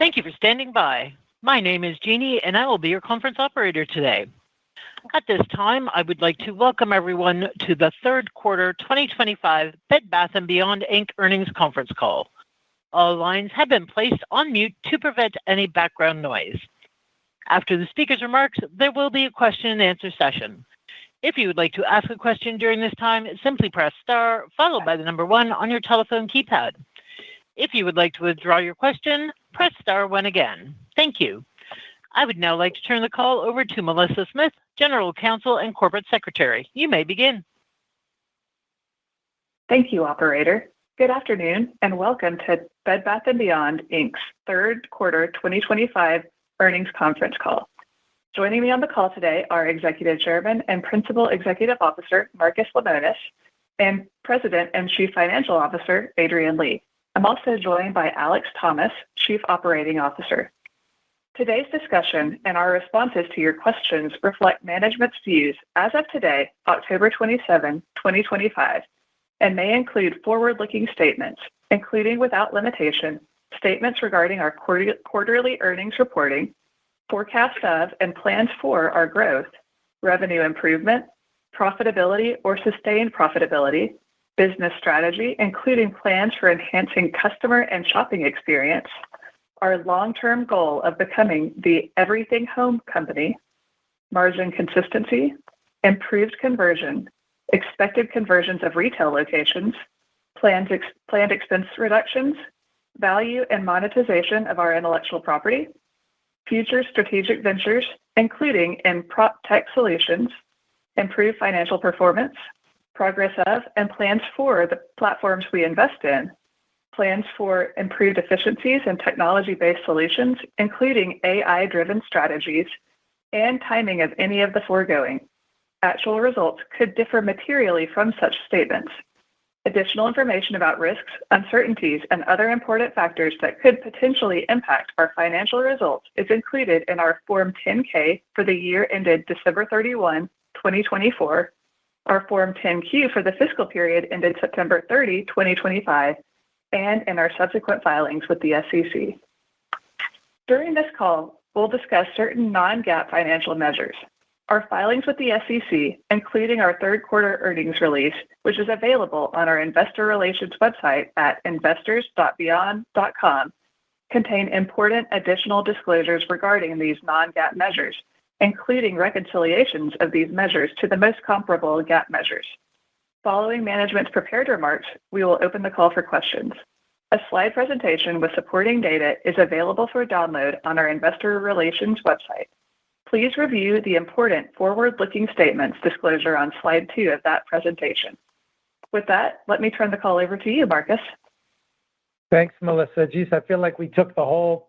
Thank you for standing by. My name is Jeannie, and I will be your conference operator today. At this time, I would like to welcome everyone to the third quarter 2025 Bed Bath & Beyond Inc. earnings conference call. All lines have been placed on mute to prevent any background noise. After the speaker's remarks, there will be a question-and-answer session. If you would like to ask a question during this time, simply press star followed by the number 1 on your telephone keypad. If you would like to withdraw your question, press star 1 again. Thank you. I would now like to turn the call over to Melissa Smith, General Counsel and Corporate Secretary. You may begin. Thank you, Operator. Good afternoon and welcome to Bed Bath & Beyond Inc.'s third quarter 2025 earnings conference call. Joining me on the call today are Executive Chairman and Principal Executive Officer Marcus Lemonis and President and Chief Financial Officer Adrian Lee. I'm also joined by Alex Thomas, Chief Operating Officer. Today's discussion and our responses to your questions reflect management's views as of today, October 27, 2025, and may include forward-looking statements, including without limitation, statements regarding our quarterly earnings reporting, forecasts of and plans for our growth, revenue improvement, profitability or sustained profitability, business strategy, including plans for enhancing customer and shopping experience, our long-term goal of becoming the everything home company, margin consistency, improved conversion, expected conversions of retail locations, planned expense reductions, value and monetization of our intellectual property, future strategic ventures, including in prop tech solutions, improved financial performance, progress of and plans for the platforms we invest in, plans for improved efficiencies and technology-based solutions, including AI-driven strategies, and timing of any of the foregoing. Actual results could differ materially from such statements. Additional information about risks, uncertainties, and other important factors that could potentially impact our financial results is included in our Form 10-K for the year ended December 31, 2024, our Form 10-Q for the fiscal period ended September 30, 2025, and in our subsequent filings with the SEC. During this call, we'll discuss certain non-GAAP financial measures. Our filings with the SEC, including our third quarter earnings release, which is available on our investor relations website at investors.beyond.com, contain important additional disclosures regarding these non-GAAP measures, including reconciliations of these measures to the most comparable GAAP measures. Following management's prepared remarks, we will open the call for questions. A slide presentation with supporting data is available for download on our investor relations website. Please review the important forward-looking statements disclosure on slide 2 of that presentation. With that, let me turn the call over to you, Marcus. Thanks, Melissa. Geez, I feel like we took the whole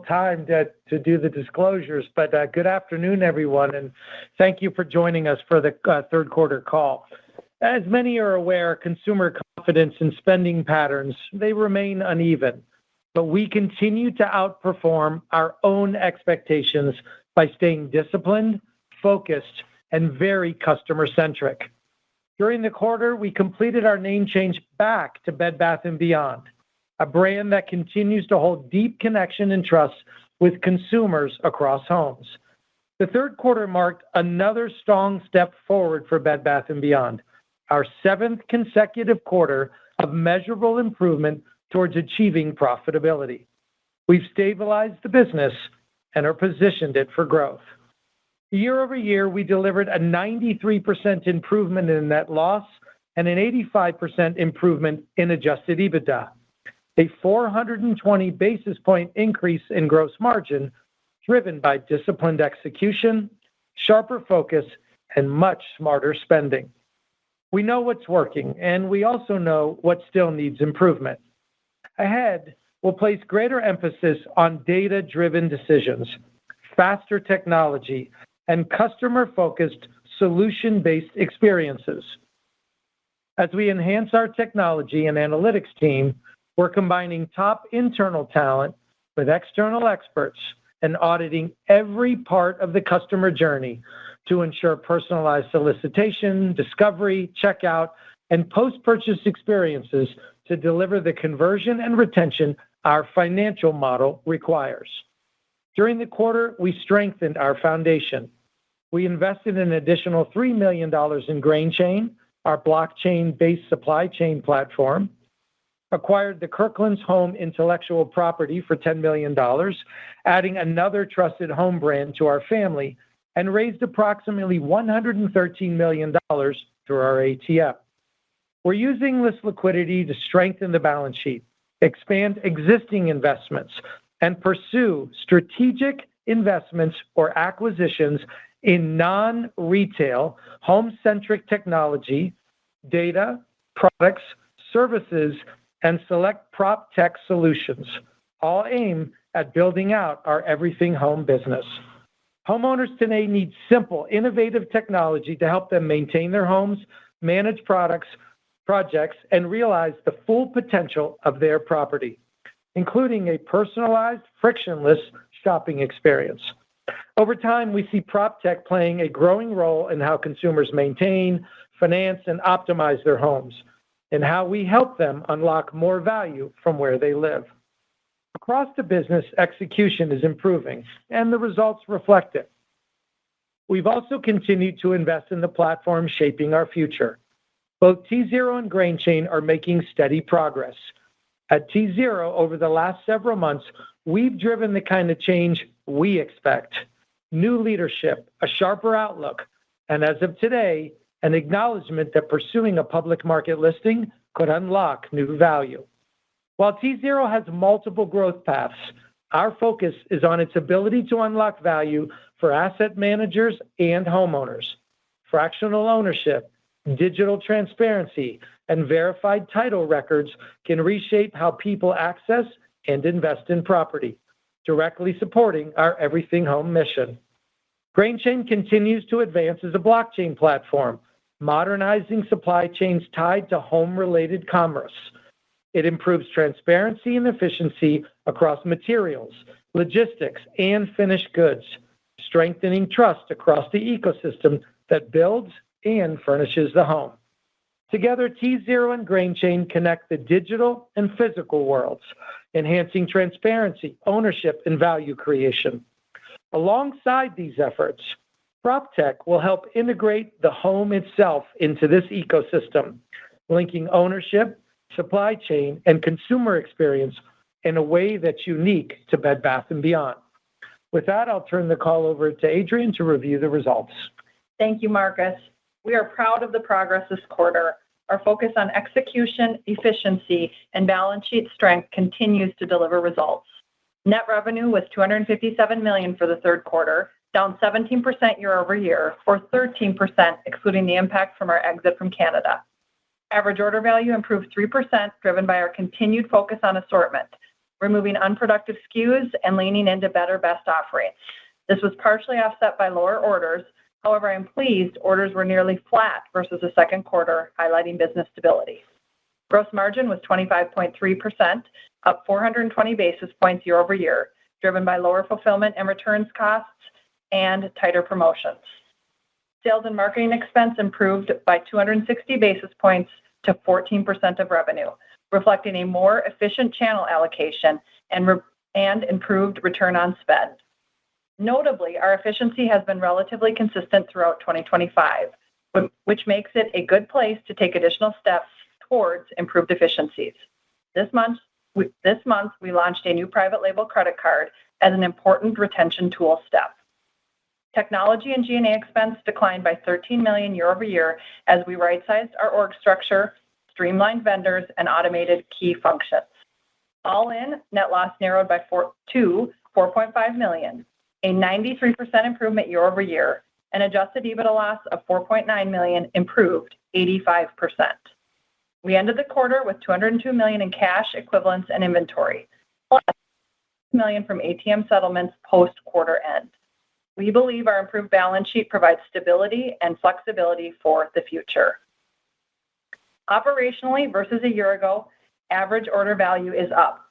time to do the disclosures, but good afternoon, everyone, and thank you for joining us for the third quarter call. As many are aware, consumer confidence and spending patterns, they remain uneven, but we continue to outperform our own expectations by staying disciplined, focused, and very customer-centric. During the quarter, we completed our name change back to Bed Bath & Beyond, a brand that continues to hold deep connection and trust with consumers across homes. The third quarter marked another strong step forward for Bed Bath & Beyond, our 7th consecutive quarter of measurable improvement towards achieving profitability. We've stabilized the business and are positioned it for growth. Year over year, we delivered a 93% improvement in net loss and an 85% improvement in adjusted EBITDA, a 420 basis point increase in gross margin driven by disciplined execution, sharper focus, and much smarter spending. We know what's working, and we also know what still needs improvement. Ahead, we'll place greater emphasis on data-driven decisions, faster technology, and customer-focused, solution-based experiences. As we enhance our technology and analytics team, we're combining top internal talent with external experts and auditing every part of the customer journey to ensure personalized solicitation, discovery, checkout, and post-purchase experiences to deliver the conversion and retention our financial model requires. During the quarter, we strengthened our foundation. We invested an additional $3 million in GrainChain, our blockchain-based supply chain platform, acquired the Kirkland's Home intellectual property for $10 million, adding another trusted home brand to our family, and raised approximately $113 million through our ATM. We're using this liquidity to strengthen the balance sheet, expand existing investments, and pursue strategic investments or acquisitions in non-retail, home-centric technology, data, products, services, and select prop tech solutions, all aimed at building out our everything home business. Homeowners today need simple, innovative technology to help them maintain their homes, manage projects, and realize the full potential of their property, including a personalized, frictionless shopping experience. Over time, we see prop tech playing a growing role in how consumers maintain, finance, and optimize their homes, and how we help them unlock more value from where they live. Across the business, execution is improving, and the results reflect it. We've also continued to invest in the platform shaping our future. Both T0 and GrainChain are making steady progress. At T0, over the last several months, we've driven the kind of change we expect. New leadership, a sharper outlook, and as of today, an acknowledgement that pursuing a public market listing could unlock new value. While T0 has multiple growth paths, our focus is on its ability to unlock value for asset managers and homeowners. Fractional ownership, digital transparency, and verified title records can reshape how people access and invest in property, directly supporting our everything home mission. GrainChain continues to advance as a blockchain platform, modernizing supply chains tied to home-related commerce. It improves transparency and efficiency across materials, logistics, and finished goods, strengthening trust across the ecosystem that builds and furnishes the home. Together, T0 and GrainChain connect the digital and physical worlds, enhancing transparency, ownership, and value creation. Alongside these efforts, PropTech will help integrate the home itself into this ecosystem, linking ownership, supply chain, and consumer experience in a way that's unique to Bed Bath & Beyond. With that, I'll turn the call over to Adrienne to review the results. Thank you, Marcus. We are proud of the progress this quarter. Our focus on execution, efficiency, and balance sheet strength continues to deliver results. Net revenue was $257 million for the third quarter, down 17% year over year, or 13% excluding the impact from our exit from Canada. Average order value improved 3%, driven by our continued focus on assortment, removing unproductive SKUs and leaning into better best offerings. This was partially offset by lower orders. However, I'm pleased orders were nearly flat versus the second quarter, highlighting business stability. Gross margin was 25.3%, up 420 basis points year over year, driven by lower fulfillment and returns costs and tighter promotions. Sales and marketing expense improved by 260 basis points to 14% of revenue, reflecting a more efficient channel allocation and improved return on spend. Notably, our efficiency has been relatively consistent throughout 2025, which makes it a good place to take additional steps towards improved efficiencies. This month, we launched a new private label credit card as an important retention tool step. Technology and G&A expense declined by $13 million year over year as we right-sized our org structure, streamlined vendors, and automated key functions. All in, net loss narrowed by $4.5 million, a 93% improvement year over year, and adjusted EBITDA loss of $4.9 million improved 85%. We ended the quarter with $202 million in cash equivalents and inventory, plus $6 million from ATM settlements post-quarter end. We believe our improved balance sheet provides stability and flexibility for the future. Operationally, versus a year ago, average order value is up.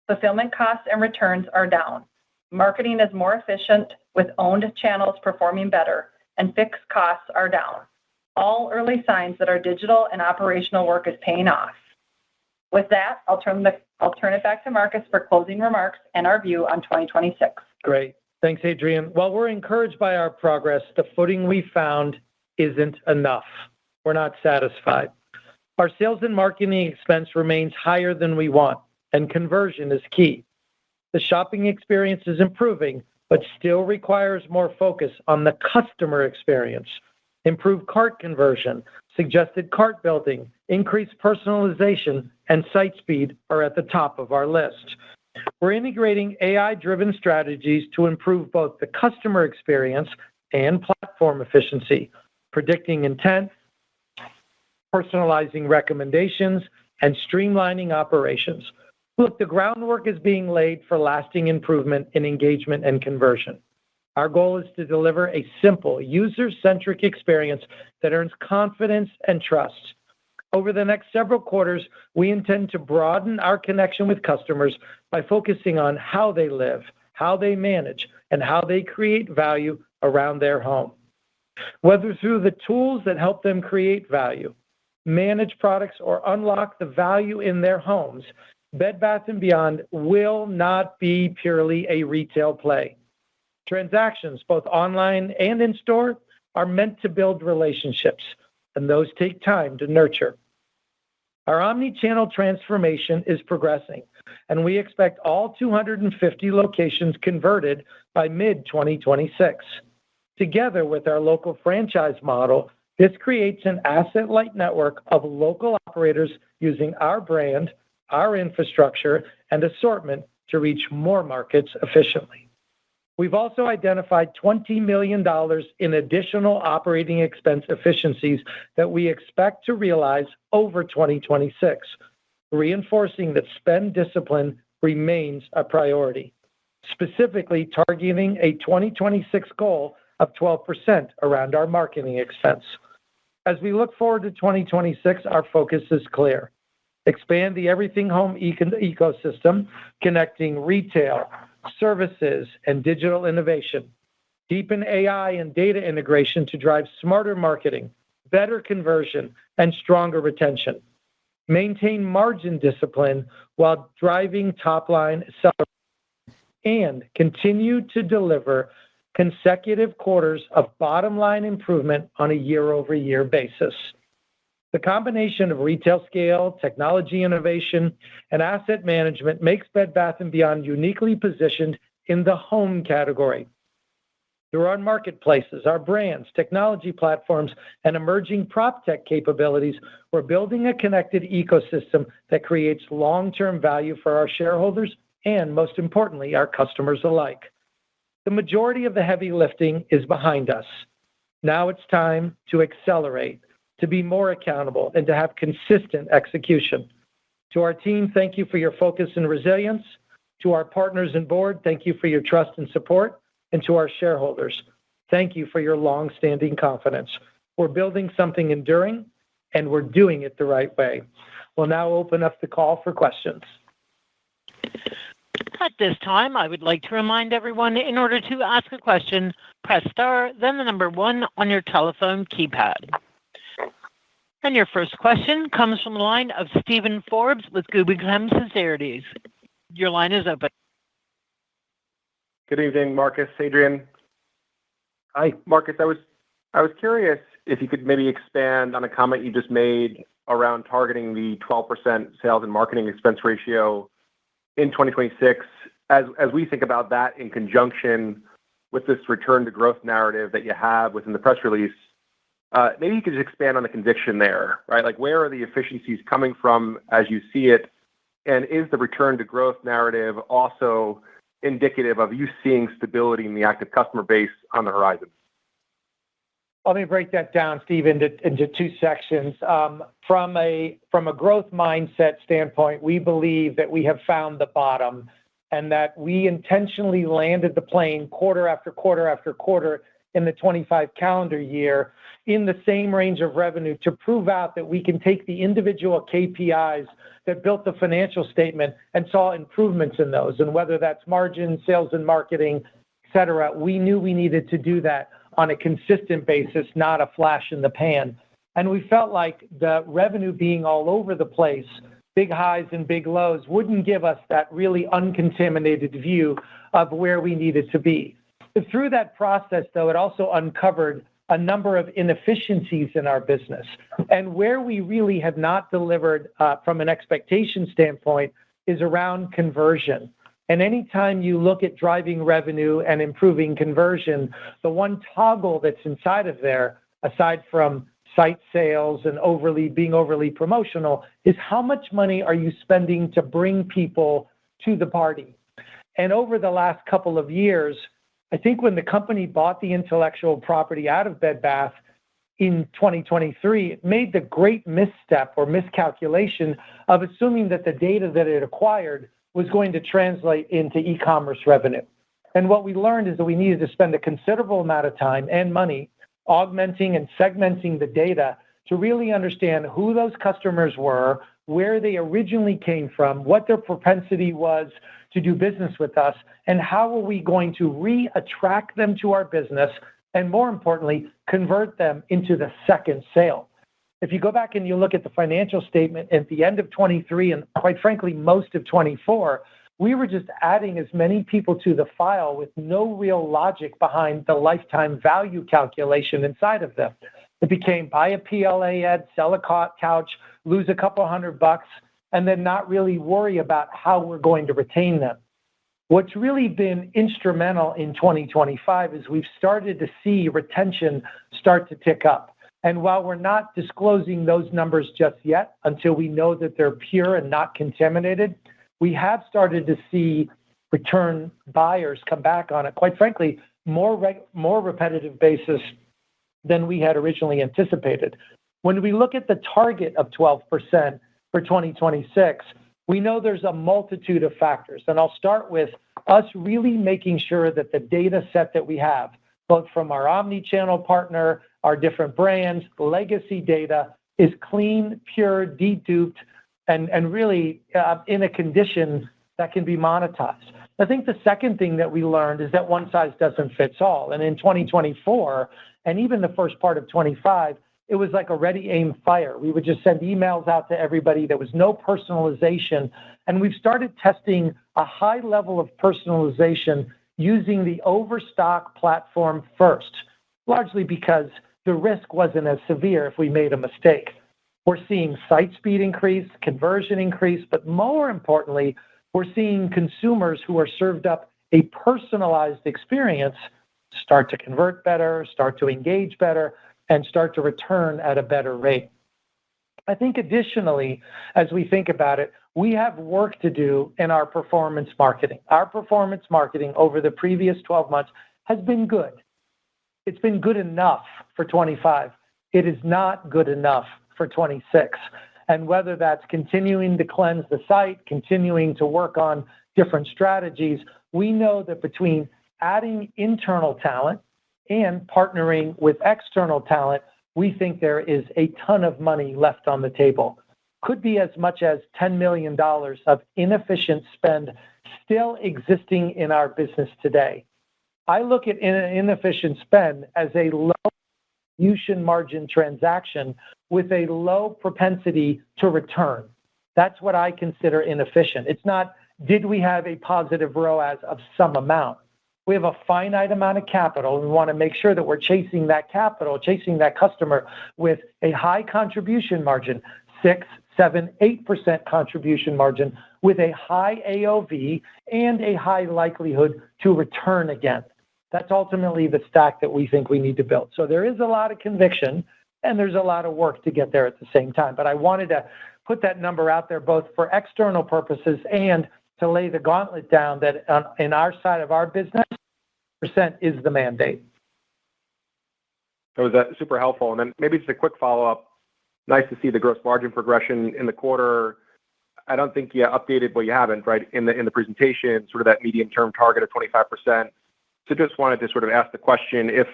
Fulfillment costs and returns are down. Marketing is more efficient, with owned channels performing better, and fixed costs are down. All early signs that our digital and operational work is paying off. With that, I'll turn it back to Marcus for closing remarks and our view on 2026. Great. Thanks, Adrienne. While we're encouraged by our progress, the footing we found isn't enough. We're not satisfied. Our sales and marketing expense remains higher than we want, and conversion is key. The shopping experience is improving, but still requires more focus on the customer experience. Improved cart conversion, suggested cart building, increased personalization, and site speed are at the top of our list. We're integrating AI-driven strategies to improve both the customer experience and platform efficiency, predicting intent, personalizing recommendations, and streamlining operations. Look, the groundwork is being laid for lasting improvement in engagement and conversion. Our goal is to deliver a simple, user-centric experience that earns confidence and trust. Over the next several quarters, we intend to broaden our connection with customers by focusing on how they live, how they manage, and how they create value around their home. Whether through the tools that help them create value, manage products, or unlock the value in their homes, Bed Bath & Beyond will not be purely a retail play. Transactions, both online and in-store, are meant to build relationships, and those take time to nurture. Our omni-channel transformation is progressing, and we expect all 250 locations converted by mid-2026. Together with our local franchise model, this creates an asset-light network of local operators using our brand, our infrastructure, and assortment to reach more markets efficiently. We've also identified $20 million in additional operating expense efficiencies that we expect to realize over 2026, reinforcing that spend discipline remains a priority, specifically targeting a 2026 goal of 12% around our marketing expense. As we look forward to 2026, our focus is clear. Expand the Everything Home ecosystem, connecting retail, services, and digital innovation. Deepen AI and data integration to drive smarter marketing, better conversion, and stronger retention. Maintain margin discipline while driving top-line acceleration. And continue to deliver consecutive quarters of bottom-line improvement on a year-over-year basis. The combination of retail scale, technology innovation, and asset management makes Bed Bath & Beyond uniquely positioned in the home category. Through our marketplaces, our brands, technology platforms, and emerging prop tech capabilities, we're building a connected ecosystem that creates long-term value for our shareholders and, most importantly, our customers alike. The majority of the heavy lifting is behind us. Now it's time to accelerate, to be more accountable, and to have consistent execution. To our team, thank you for your focus and resilience. To our partners and board, thank you for your trust and support. And to our shareholders, thank you for your long-standing confidence. We're building something enduring, and we're doing it the right way. We'll now open up the call for questions. At this time, I would like to remind everyone, in order to ask a question, press star, then the number 1 on your telephone keypad. And your first question comes from the line of Steven Forbes with Guggenheim Securities. Your line is open. Good evening, Marcus, Adrienne. Hi. Marcus, I was curious if you could maybe expand on a comment you just made around targeting the 12% sales and marketing expense ratio in 2026. As we think about that in conjunction with this return to growth narrative that you have within the press release, maybe you could just expand on the conviction there, right? Like, where are the efficiencies coming from as you see it? And is the return to growth narrative also indicative of you seeing stability in the active customer base on the horizon? Let me break that down, Steve, into 2 sections. From a growth mindset standpoint, we believe that we have found the bottom and that we intentionally landed the plane quarter after quarter after quarter in the 25 calendar year in the same range of revenue to prove out that we can take the individual KPIs that built the financial statement and saw improvements in those. And whether that's margin, sales and marketing, et cetera, we knew we needed to do that on a consistent basis, not a flash in the pan. And we felt like the revenue being all over the place big highs and big lows wouldn't give us that really uncontaminated view of where we needed to be. Through that process, though, it also uncovered a number of inefficiencies in our business. And where we really have not delivered from an expectation standpoint is around conversion. And anytime you look at driving revenue and improving conversion, the one toggle that's inside of there, aside from site sales and being overly promotional, is how much money are you spending to bring people to the party? And over the last couple of years, I think when the company bought the intellectual property out of Bed Bath in 2023, it made the great misstep or miscalculation of assuming that the data that it acquired was going to translate into e-commerce revenue. And what we learned is that we needed to spend a considerable amount of time and money augmenting and segmenting the data to really understand who those customers were, where they originally came from, what their propensity was to do business with us, and how are we going to re-attract them to our business, and more importantly, convert them into the second sale. If you go back and you look at the financial statement at the end of 23 and quite frankly, most of 24, we were just adding as many people to the file with no real logic behind the lifetime value calculation inside of them. It became buy a PLA ad, sell a couch, lose a couple $100, and then not really worry about how we're going to retain them. What's really been instrumental in 2025 is we've started to see retention start to tick up. And while we're not disclosing those numbers just yet until we know that they're pure and not contaminated, we have started to see return buyers come back on a, quite frankly, more repetitive basis than we had originally anticipated. When we look at the target of 12% for 2026, we know there's a multitude of factors. And I'll start with us really making sure that the data set that we have, both from our omni-channel partner, our different brands, legacy data, is clean, pure, deduped, and really in a condition that can be monetized. I think the second thing that we learned is that one size doesn't fit all. And in 2024, and even the first part of 25, it was like a ready, aim, fire. We would just send emails out to everybody. There was no personalization. And we've started testing a high level of personalization using the Overstock platform first, largely because the risk wasn't as severe if we made a mistake. We're seeing site speed increase, conversion increase, but more importantly, we're seeing consumers who are served up a personalized experience start to convert better, start to engage better, and start to return at a better rate. I think additionally, as we think about it, we have work to do in our performance marketing. Our performance marketing over the previous 12 months has been good. It's been good enough for 25. It is not good enough for 26. And whether that's continuing to cleanse the site, continuing to work on different strategies, we know that between adding internal talent and partnering with external talent, we think there is a ton of money left on the table. Could be as much as $10 million of inefficient spend still existing in our business today. I look at inefficient spend as a low contribution margin transaction with a low propensity to return. That's what I consider inefficient. It's not, did we have a positive ROAS of some amount? We have a finite amount of capital. We want to make sure that we're chasing that capital, chasing that customer with a high contribution margin, 6, 7, 8% contribution margin with a high AOV and a high likelihood to return again. That's ultimately the stack that we think we need to build. So there is a lot of conviction and there's a lot of work to get there at the same time. But I wanted to put that number out there both for external purposes and to lay the gauntlet down that in our side of our business, percent is the mandate. That was super helpful. And then maybe just a quick follow-up. Nice to see the gross margin progression in the quarter. I don't think you updated, well, you haven't, right, in the presentation, sort of that medium-term target of 25%. So just wanted to sort of ask the question if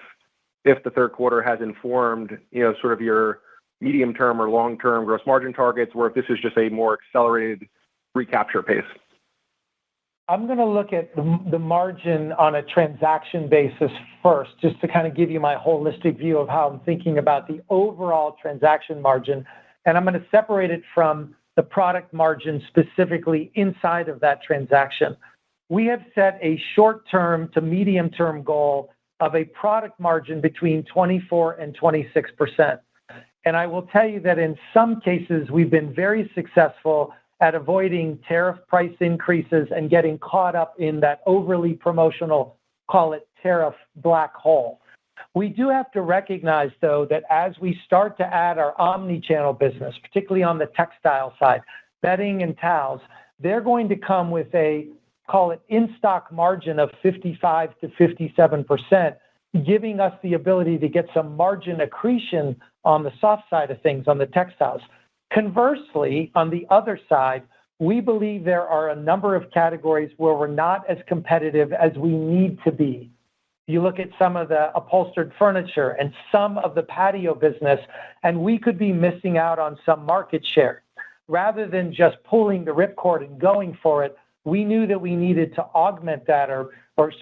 the third quarter has informed, sort of your medium-term or long-term gross margin targets, or if this is just a more accelerated recapture pace. I'm going to look at the margin on a transaction basis first, just to kind of give you my holistic view of how I'm thinking about the overall transaction margin. And I'm going to separate it from the product margin specifically inside of that transaction. We have set a short-term to medium-term goal of a product margin between 24 and 26%. And I will tell you that in some cases, we've been very successful at avoiding tariff price increases and getting caught up in that overly promotional, call it tariff black hole. We do have to recognize, though, that as we start to add our omni-channel business, particularly on the textile side, bedding and towels, they're going to come with a, call it in-stock margin of 55 to 57%, giving us the ability to get some margin accretion on the soft side of things, on the textiles. Conversely, on the other side, we believe there are a number of categories where we're not as competitive as we need to be. You look at some of the upholstered furniture and some of the patio business, and we could be missing out on some market share. Rather than just pulling the ripcord and going for it, we knew that we needed to augment that or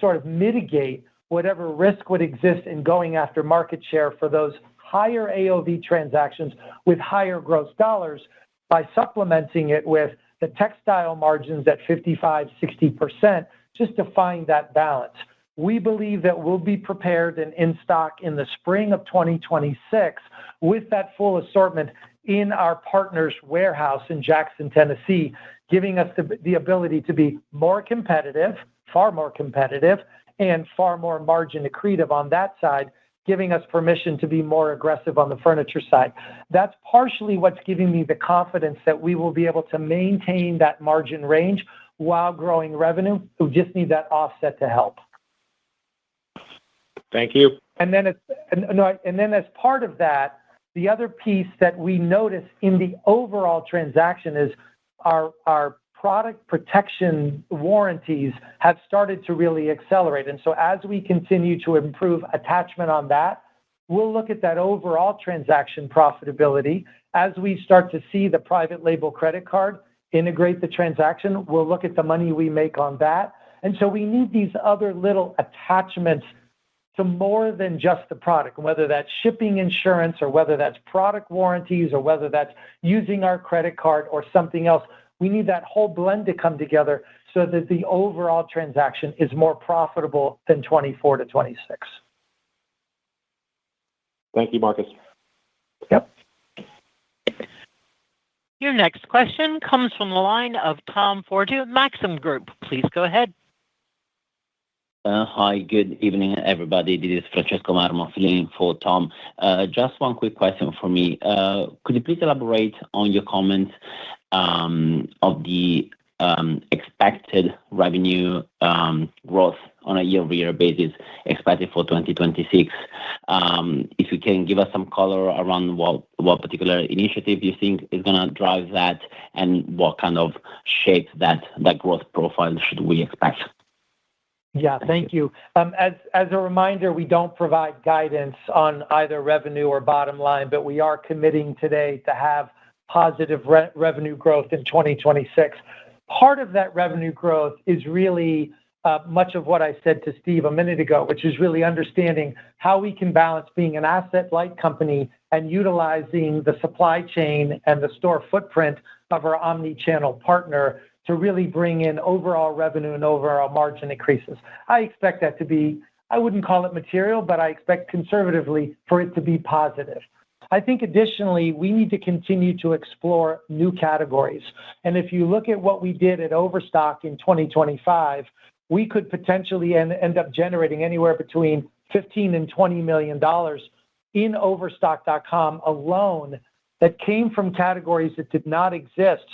sort of mitigate whatever risk would exist in going after market share for those higher AOV transactions with higher gross dollars by supplementing it with the textile margins at 55, 60%, just to find that balance. We believe that we'll be prepared and in stock in the spring of 2026 with that full assortment in our partner's warehouse in Jackson, Tennessee, giving us the ability to be more competitive, far more competitive, and far more margin accretive on that side, giving us permission to be more aggressive on the furniture side. That's partially what's giving me the confidence that we will be able to maintain that margin range while growing revenue. We just need that offset to help. Thank you. And then as part of that, the other piece that we notice in the overall transaction is our product protection warranties have started to really accelerate. And so as we continue to improve attachment on that, we'll look at that overall transaction profitability. As we start to see the private label credit card integrate the transaction, we'll look at the money we make on that. And so we need these other little attachments to more than just the product, whether that's shipping insurance or whether that's product warranties or whether that's using our credit card or something else. We need that whole blend to come together so that the overall transaction is more profitable than 24 to 26. Thank you, Marcus. Yep. Your next question comes from the line of Tom Forte, Maxim Group. Please go ahead. Hi, good evening, everybody. This is Francesco Marmo filling in for Tom. Just one quick question for me. Could you please elaborate on your comments of the expected revenue growth on a year-over-year basis expected for 2026? If you can give us some color around what particular initiative you think is going to drive that and what kind of shape that growth profile should we expect? Yeah, thank you. As a reminder, we don't provide guidance on either revenue or bottom line, but we are committing today to have positive revenue growth in 2026. Part of that revenue growth is really much of what I said to Steve a minute ago, which is really understanding how we can balance being an asset-light company and utilizing the supply chain and the store footprint of our omni-channel partner to really bring in overall revenue and overall margin increases. I expect that to be, I wouldn't call it material, but I expect conservatively for it to be positive. I think additionally, we need to continue to explore new categories. And if you look at what we did at Overstock in 2025, we could potentially end up generating anywhere between $15 and $20 million in Overstock.com alone that came from categories that did not exist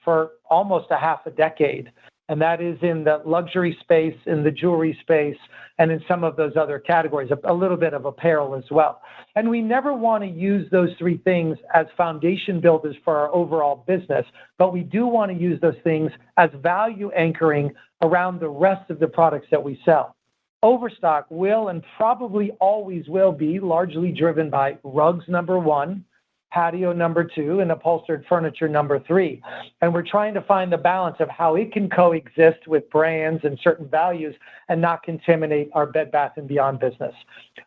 for almost a half a decade. And that is in the luxury space, in the jewelry space, and in some of those other categories, a little bit of apparel as well. And we never want to use those three things as foundation builders for our overall business, but we do want to use those things as value anchoring around the rest of the products that we sell. Overstock will and probably always will be largely driven by rugs, number one, patio number two, and upholstered furniture number three. And we're trying to find the balance of how it can coexist with brands and certain values and not contaminate our Bed Bath & Beyond business.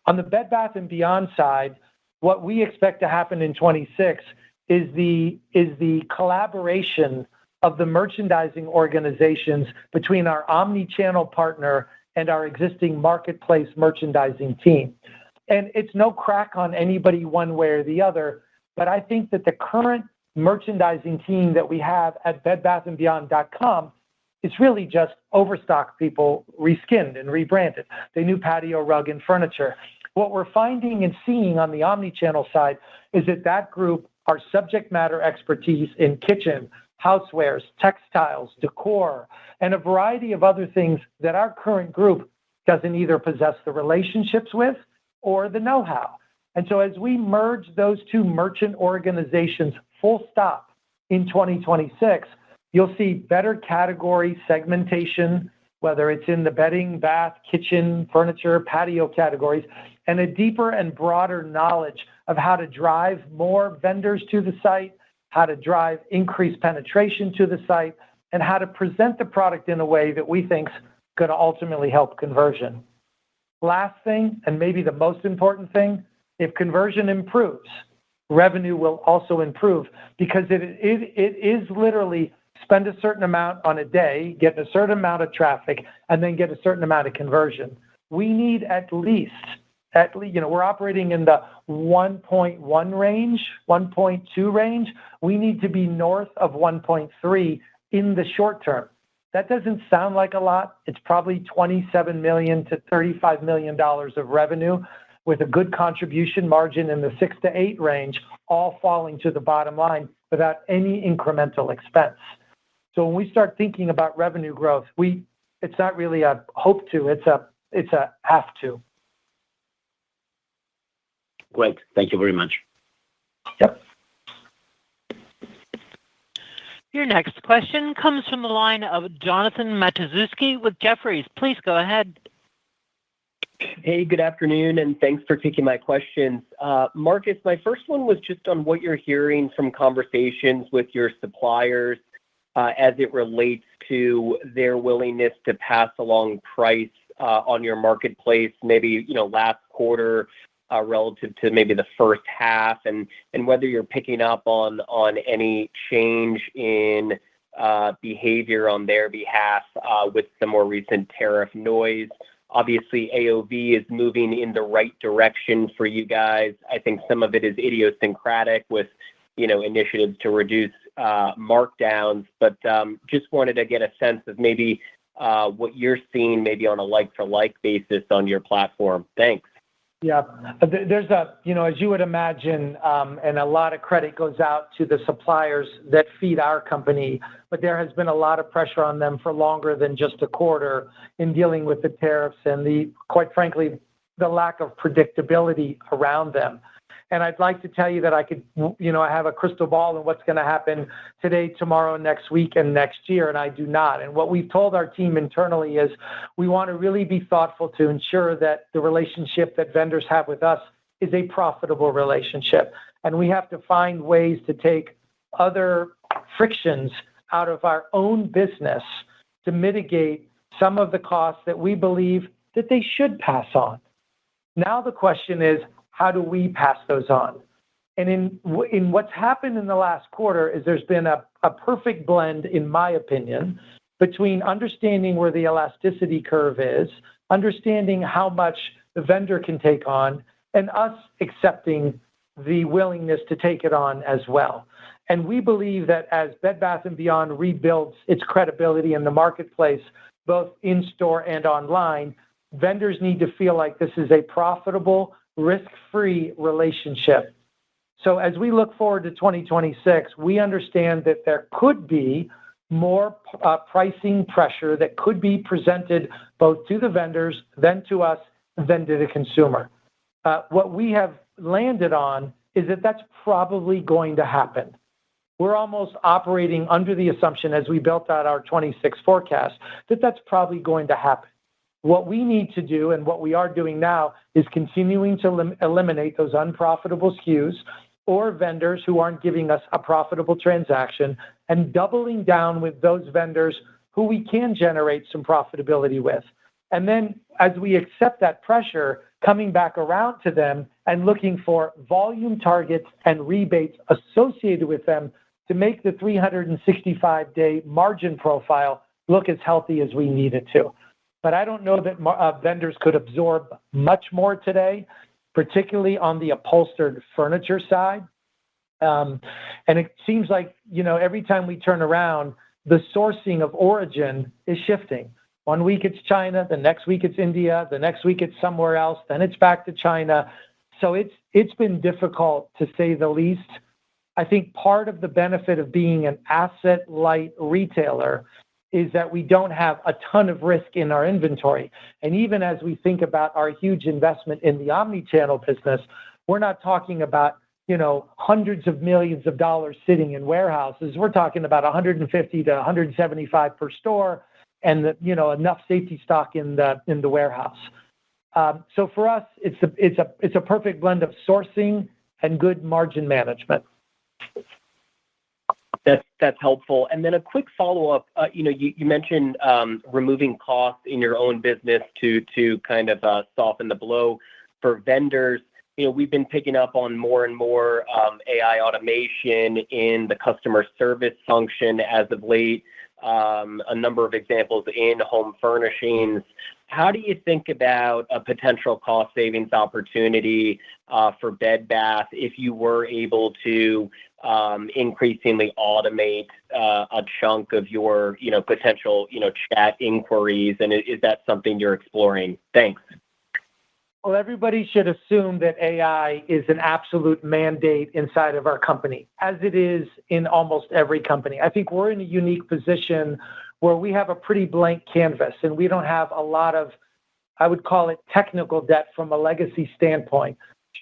On the Bed Bath & Beyond side, what we expect to happen in 26 is the collaboration of the merchandising organizations between our omni-channel partner and our existing marketplace merchandising team. And it's no crack on anybody one way or the other, but I think that the current merchandising team that we have at bedbathandbeyond.com is really just overstock people reskinned and rebranded. The new patio rug and furniture. What we're finding and seeing on the omni-channel side is that group, our subject matter expertise in kitchen, housewares, textiles, decor, and a variety of other things that our current group doesn't either possess the relationships with or the know-how. And so as we merge those two merchant organizations full stop in 2026, you'll see better category segmentation, whether it's in the bedding, bath, kitchen, furniture, patio categories, and a deeper and broader knowledge of how to drive more vendors to the site, how to drive increased penetration to the site, and how to present the product in a way that we think is going to ultimately help conversion. Last thing, and maybe the most important thing, if conversion improves, revenue will also improve, because it is literally spend a certain amount on a day, get a certain amount of traffic, and then get a certain amount of conversion. We need at least, we're operating in the 1.1 range, 1.2 range. We need to be north of 1.3 in the short term. That doesn't sound like a lot. It's probably $27 million to $35 million of revenue with a good contribution margin in the 6 to 8 range, all falling to the bottom line without any incremental expense. So when we start thinking about revenue growth, it's not really a hope to, it's a have to. Great. Thank you very much. Yep. Your next question comes from the line of Jonathan Matuszewski with Jefferies. Please go ahead. Hey, good afternoon, and thanks for taking my questions. Marcus, my first one was just on what you're hearing from conversations with your suppliers as it relates to their willingness to pass along price on your marketplace, maybe last quarter relative to maybe the first half, and whether you're picking up on any change in behavior on their behalf with the more recent tariff noise. Obviously, AOV is moving in the right direction for you guys. I think some of it is idiosyncratic with initiatives to reduce markdowns, but just wanted to get a sense of maybe what you're seeing maybe on a like-for-like basis on your platform. Thanks. Yeah, there's as you would imagine, and a lot of credit goes out to the suppliers that feed our company, but there has been a lot of pressure on them for longer than just a quarter in dealing with the tariffs and quite frankly, the lack of predictability around them. And I'd like to tell you that I have a crystal ball on what's going to happen today, tomorrow, next week, and next year, and I do not. And what we've told our team internally is we want to really be thoughtful to ensure that the relationship that vendors have with us is a profitable relationship. And we have to find ways to take other frictions out of our own business to mitigate some of the costs that we believe that they should pass on. Now the question is, how do we pass those on? And in what's happened in the last quarter is there's been a perfect blend, in my opinion, between understanding where the elasticity curve is, understanding how much the vendor can take on, and us accepting the willingness to take it on as well. And we believe that as Bed Bath & Beyond rebuilds its credibility in the marketplace, both in-store and online, vendors need to feel like this is a profitable, risk-free relationship. So as we look forward to 2026, we understand that there could be more pricing pressure that could be presented both to the vendors, then to us, then to the consumer. What we have landed on is that that's probably going to happen. We're almost operating under the assumption as we built out our 26 forecast that that's probably going to happen. What we need to do and what we are doing now is continuing to eliminate those unprofitable SKUs or vendors who aren't giving us a profitable transaction and doubling down with those vendors who we can generate some profitability with. And then as we accept that pressure, coming back around to them and looking for volume targets and rebates associated with them to make the 365-day margin profile look as healthy as we need it to. But I don't know that vendors could absorb much more today, particularly on the upholstered furniture side. And it seems like, every time we turn around, the sourcing of origin is shifting. One week it's China, the next week it's India, the next week it's somewhere else, then it's back to China. So it's been difficult, to say the least. I think part of the benefit of being an asset-light retailer is that we don't have a ton of risk in our inventory. And even as we think about our huge investment in the omni-channel business, we're not talking about, hundreds of millions of dollars sitting in warehouses. We're talking about 150 to 175 per store, and enough safety stock in the warehouse. So for us, it's a perfect blend of sourcing and good margin management. That's helpful. And then a quick follow-up. You mentioned removing costs in your own business to kind of soften the blow for vendors. We've been picking up on more and more AI automation in the customer service function as of late. A number of examples in home furnishings. How do you think about a potential cost savings opportunity for Bed Bath if you were able to increasingly automate a chunk of your potential chat inquiries? And is that something you're exploring? Thanks. Well, everybody should assume that AI is an absolute mandate inside of our company, as it is in almost every company. I think we're in a unique position where we have a pretty blank canvas, and we don't have a lot of, I would call it, technical debt from a legacy standpoint.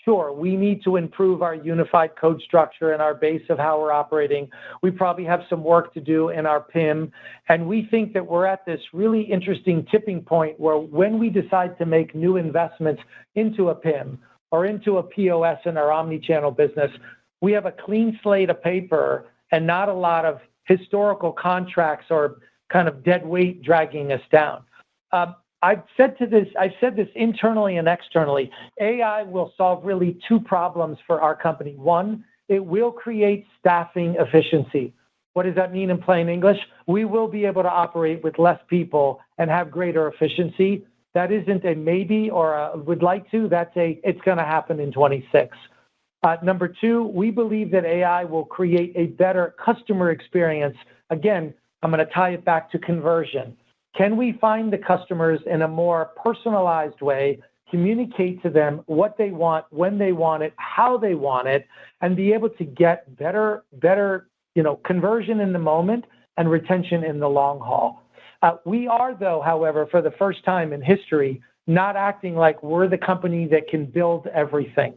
Sure, we need to improve our unified code structure and our base of how we're operating. We probably have some work to do in our PIM, and we think that we're at this really interesting tipping point where when we decide to make new investments into a PIM or into a POS in our omni-channel business, we have a clean slate of paper and not a lot of historical contracts or kind of dead weight dragging us down. I've said this internally and externally. AI will solve really two problems for our company. One, it will create staffing efficiency. What does that mean in plain English? We will be able to operate with less people and have greater efficiency. That isn't a maybe or a would like to. It's going to happen in 26. Number two, we believe that AI will create a better customer experience. Again, I'm going to tie it back to conversion. Can we find the customers in a more personalized way, communicate to them what they want, when they want it, how they want it, and be able to get better, conversion in the moment and retention in the long haul? We are, though, however, for the first time in history, not acting like we're the company that can build everything.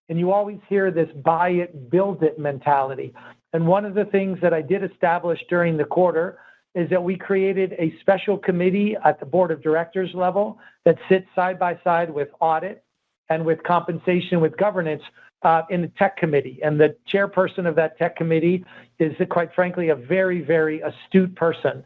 And you always hear this buy it, build it mentality. And one of the things that I did establish during the quarter is that we created a special committee at the board of directors level that sits side by side with audit and with compensation with governance in the tech committee. And the chairperson of that tech committee is, quite frankly, a very, very astute person.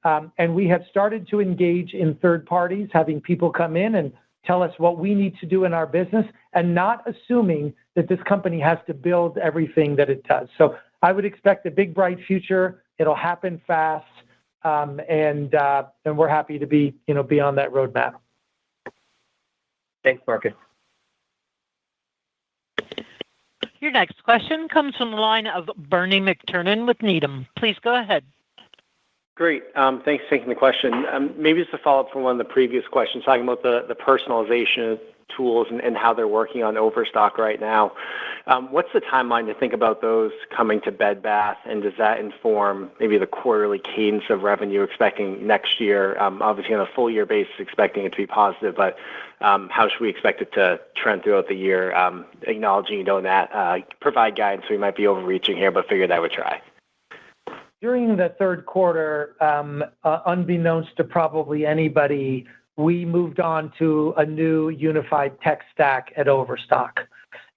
And we have started to engage in third parties, having people come in and tell us what we need to do in our business and not assuming that this company has to build everything that it does. So I would expect a big, bright future. It'll happen fast. And we're happy to be on that roadmap. Thanks, Marcus. Your next question comes from the line of Bernie McTernan with Needham. Please go ahead. Great. Thanks for taking the question. Maybe just a follow-up from one of the previous questions, talking about the personalization tools and how they're working on overstock right now. What's the timeline to think about those coming to Bed Bath, and does that inform maybe the quarterly cadence of revenue expecting next year? Obviously, on a full year basis, expecting it to be positive, but how should we expect it to trend throughout the year? Acknowledging you don't provide guidance, so we might be overreaching here, but figured I would try. During the third quarter, unbeknownst to probably anybody, we moved on to a new unified tech stack at Overstock.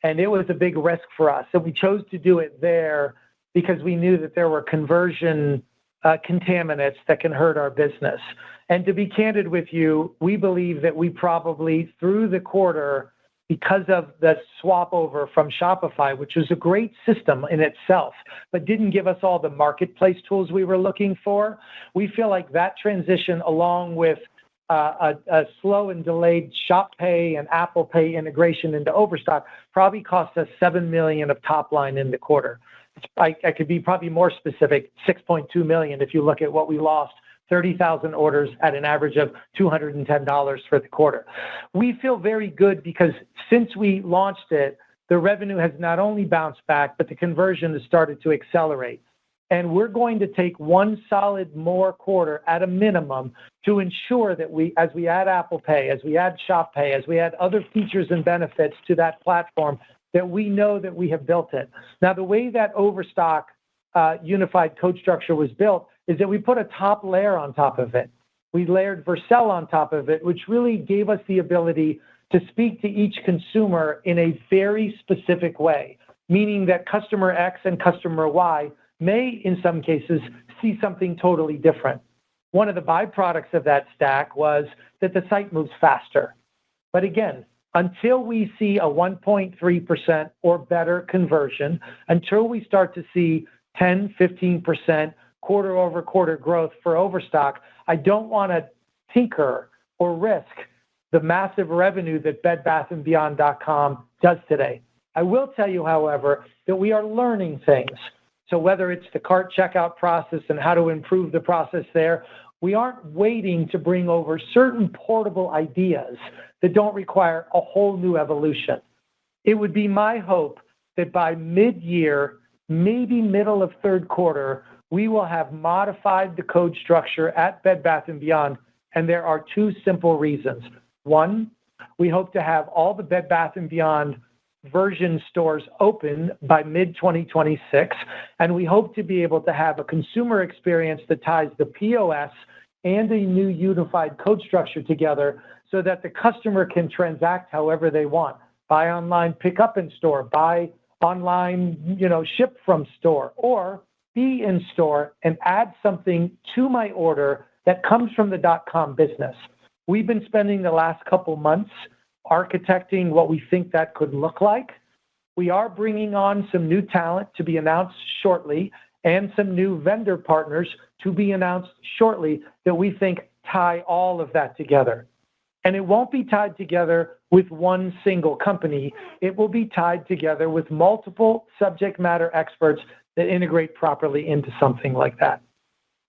And it was a big risk for us. So we chose to do it there because we knew that there were conversion contaminants that can hurt our business. And to be candid with you, we believe that we probably, through the quarter, because of the swap over from Shopify, which was a great system in itself, but didn't give us all the marketplace tools we were looking for, we feel like that transition, along with a slow and delayed Shop Pay and Apple Pay integration into Overstock, probably cost us $7 million of top line in the quarter. I could be probably more specific, $6.2 million if you look at what we lost, 30,000 orders at an average of $210 for the quarter. We feel very good because since we launched it, the revenue has not only bounced back, but the conversion has started to accelerate. And we're going to take one solid more quarter at a minimum to ensure that as we add Apple Pay, as we add Shop Pay, as we add other features and benefits to that platform, that we know that we have built it. Now, the way that Overstock unified code structure was built is that we put a top layer on top of it. We layered Vercel on top of it, which really gave us the ability to speak to each consumer in a very specific way, meaning that customer X and customer Y may, in some cases, see something totally different. One of the byproducts of that stack was that the site moves faster. But again, until we see a 1.3% or better conversion, until we start to see 10, 15% quarter-over-quarter growth for Overstock, I don't want to tinker or risk the massive revenue that BedBathAndBeyond.com does today. I will tell you, however, that we are learning things. So whether it's the cart checkout process and how to improve the process there, we aren't waiting to bring over certain portable ideas that don't require a whole new evolution. It would be my hope that by mid-year, maybe middle of third quarter, we will have modified the code structure at Bed Bath & Beyond, and there are two simple reasons. One, we hope to have all the Bed Bath & Beyond version stores open by mid-2026, and we hope to be able to have a consumer experience that ties the POS and a new unified code structure together so that the customer can transact however they want. Buy online, pick up in store, buy online, ship from store, or be in store and add something to my order that comes from the .com business. We've been spending the last couple months architecting what we think that could look like. We are bringing on some new talent to be announced shortly and some new vendor partners to be announced shortly that we think tie all of that together. And it won't be tied together with one single company. It will be tied together with multiple subject matter experts that integrate properly into something like that.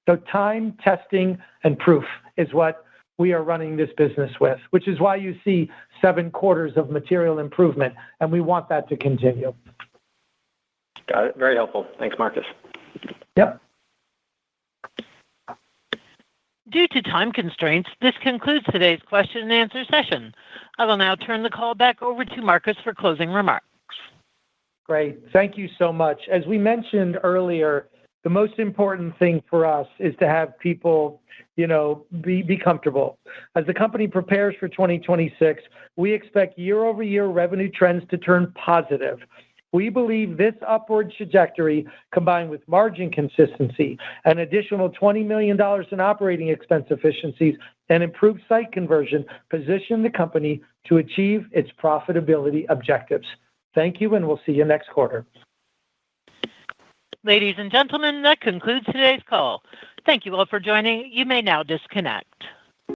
So time, testing, and proof is what we are running this business with, which is why you see 7 quarters of material improvement, and we want that to continue. Got it. Very helpful. Thanks, Marcus. Yep. Due to time constraints, this concludes today's question and answer session. I will now turn the call back over to Marcus for closing remarks. Great. Thank you so much. As we mentioned earlier, the most important thing for us is to have people, be comfortable. As the company prepares for 2026, we expect year-over-year revenue trends to turn positive. We believe this upward trajectory, combined with margin consistency, an additional $20 million in operating expense efficiencies, and improved site conversion, position the company to achieve its profitability objectives. Thank you, and we'll see you next quarter. Ladies and gentlemen, that concludes today's call. Thank you all for joining. You may now disconnect.